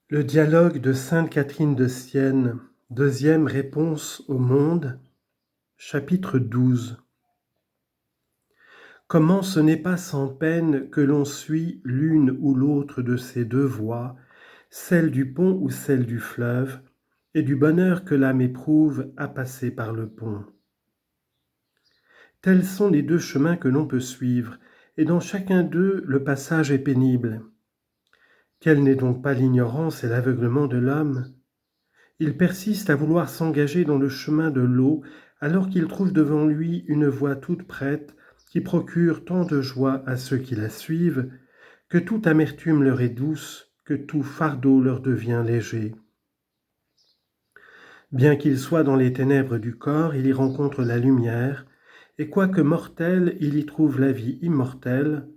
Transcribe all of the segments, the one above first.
Le dialogue de sainte Catherine de Sienne, deuxième réponse au monde, chapitre 12. Comment ce n'est pas sans peine que l'on suit l'une ou l'autre de ces deux voies, celle du pont ou celle du fleuve, et du bonheur que l'âme éprouve à passer par le pont. Tels sont les deux chemins que l'on peut suivre, et dans chacun d'eux le passage est pénible. Quelle n'est donc pas l'ignorance et l'aveuglement de l'homme ? Il persiste à vouloir s'engager dans le chemin de l'eau alors qu'il trouve devant lui une voie toute prête qui procure tant de joie à ceux qui la suivent, que toute amertume leur est douce, que tout fardeau leur devient léger. Bien qu'il soit dans les ténèbres du corps, il y rencontre la lumière, et quoique mortel, il y trouve la vie immortelle,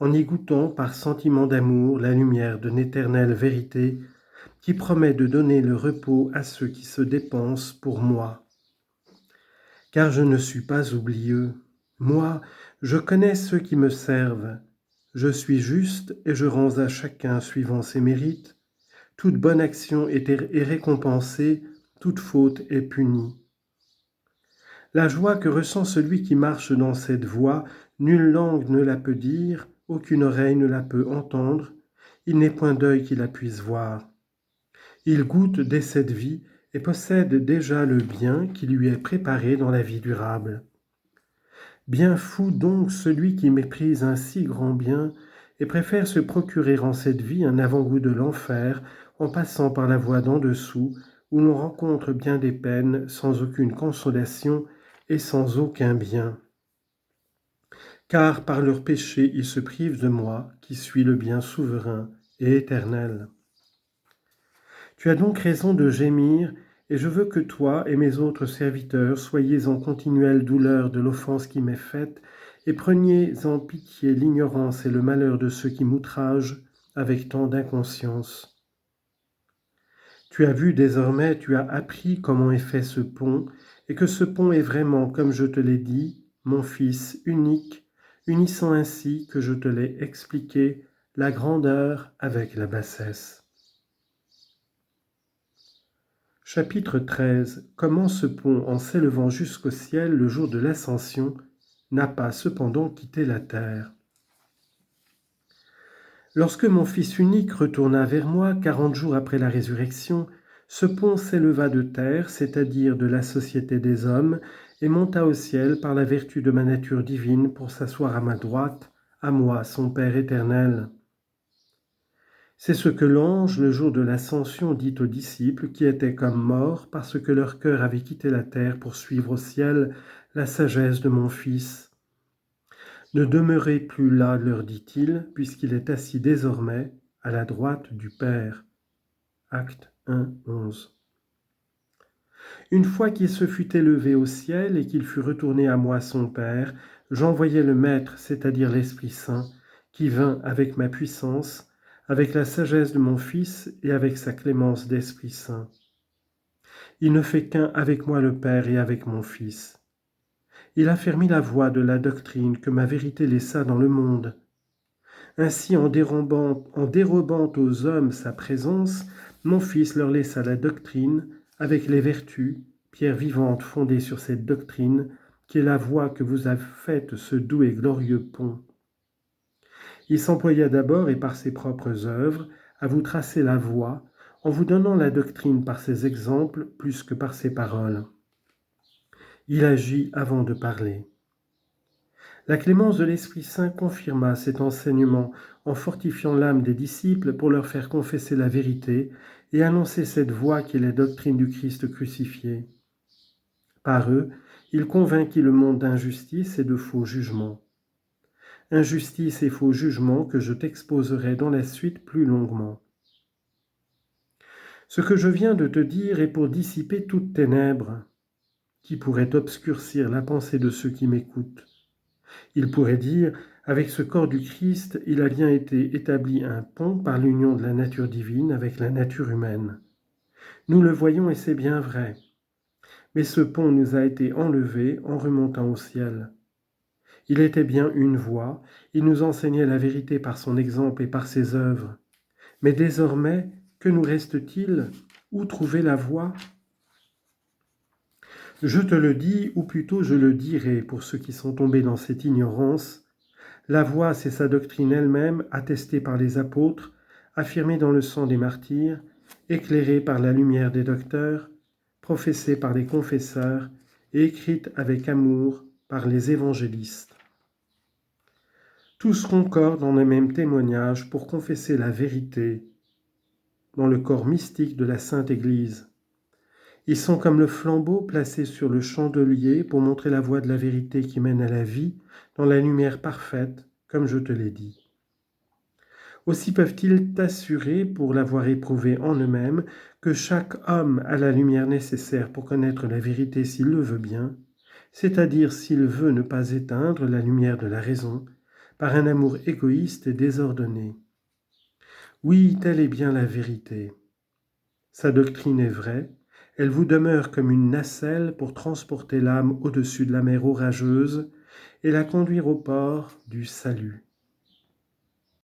en y goûtant par sentiment d'amour la lumière d'une éternelle vérité qui promet de donner le repos à ceux qui se dépensent pour moi. Car je ne suis pas oublieux. Moi, je connais ceux qui me servent. Je suis juste et je rends à chacun suivant ses mérites. Toute bonne action est récompensée, toute faute est punie. La joie que ressent celui qui marche dans cette voie, nulle langue ne la peut dire, aucune oreille ne la peut entendre, il n'est point d'œil qui la puisse voir. Il goûte dès cette vie et possède déjà le bien qui lui est préparé dans la vie durable. Bien fou donc celui qui méprise un si grand bien et préfère se procurer en cette vie un avant-goût de l'enfer en passant par la voie d'en dessous où l'on rencontre bien des peines sans aucune consolation et sans aucun bien. Car par leur péché ils se privent de moi qui suis le bien souverain et éternel. Tu as donc raison de gémir, et je veux que toi et mes autres serviteurs soyez en continuelle douleur de l'offense qui m'est faite, et preniez en pitié l'ignorance et le malheur de ceux qui m'outragent avec tant d'inconscience. Tu as vu désormais, tu as appris comment est fait ce pont, et que ce pont est vraiment, comme je te l'ai dit, mon Fils unique, unissant ainsi que je te l'ai expliqué, la grandeur avec la bassesse. Chapitre 13. Comment ce pont, en s'élevant jusqu'au ciel le jour de l'ascension, n'a pas cependant quitté la terre. Lorsque mon Fils unique retourna vers moi 40 jours après la résurrection, ce pont s'éleva de terre, c'est-à-dire de la société des hommes, et monta au ciel par la vertu de ma nature divine pour s'asseoir à ma droite, à moi, son Père éternel. C'est ce que l'ange, le jour de l'ascension, dit aux disciples qui étaient comme morts parce que leur cœur avait quitté la terre pour suivre au ciel la sagesse de mon Fils. Ne demeurez plus là, leur dit-il, puisqu'il est assis désormais à la droite du Père. Acte 1, 11. Une fois qu'il se fut élevé au ciel et qu'il fut retourné à moi son Père, j'envoyai le Maître, c'est-à-dire l'Esprit Saint, qui vint avec ma puissance, avec la sagesse de mon Fils et avec sa clémence d'Esprit Saint. Il ne fait qu'un avec moi le Père et avec mon Fils. Il affermit la voie de la doctrine que ma vérité laissa dans le monde. Ainsi, en dérobant aux hommes sa présence, mon Fils leur laissa la doctrine avec les vertus, pierre vivante fondée sur cette doctrine, qui est la voie que vous a faite ce doux et glorieux pont. Il s'employa d'abord, et par ses propres œuvres, à vous tracer la voie, en vous donnant la doctrine par ses exemples plus que par ses paroles. Il agit avant de parler. La clémence de l'Esprit Saint confirma cet enseignement en fortifiant l'âme des disciples pour leur faire confesser la vérité et annoncer cette voie qui est la doctrine du Christ crucifié. Par eux, il convainquit le monde d'injustice et de faux jugements. Injustice et faux jugements que je t'exposerai dans la suite plus longuement. Ce que je viens de te dire est pour dissiper toute ténèbre qui pourrait obscurcir la pensée de ceux qui m'écoutent. Il pourrait dire, avec ce corps du Christ, il a bien été établi un pont par l'union de la nature divine avec la nature humaine. Nous le voyons et c'est bien vrai. Mais ce pont nous a été enlevé en remontant au ciel. Il était bien une voie, il nous enseignait la vérité par son exemple et par ses œuvres. Mais désormais, Que nous reste-t-il? Où trouver la voie? Je te le dis, ou plutôt je le dirai pour ceux qui sont tombés dans cette ignorance. La voie, c'est sa doctrine elle-même, attestée par les apôtres, affirmée dans le sang des martyrs, éclairée par la lumière des docteurs, professée par les confesseurs et écrite avec amour par les évangélistes. Tous concordent dans le même témoignage pour confesser la vérité dans le corps mystique de la Sainte Église. Ils sont comme le flambeau placé sur le chandelier pour montrer la voie de la vérité qui mène à la vie dans la lumière parfaite, comme je te l'ai dit. Aussi peuvent-ils t'assurer, pour l'avoir éprouvé en eux-mêmes, que chaque homme a la lumière nécessaire pour connaître la vérité s'il le veut bien, c'est-à-dire s'il veut ne pas éteindre la lumière de la raison par un amour égoïste et désordonné. Oui, telle est bien la vérité. Sa doctrine est vraie, elle vous demeure comme une nacelle pour transporter l'âme au-dessus de la mer orageuse et la conduire au port du salut.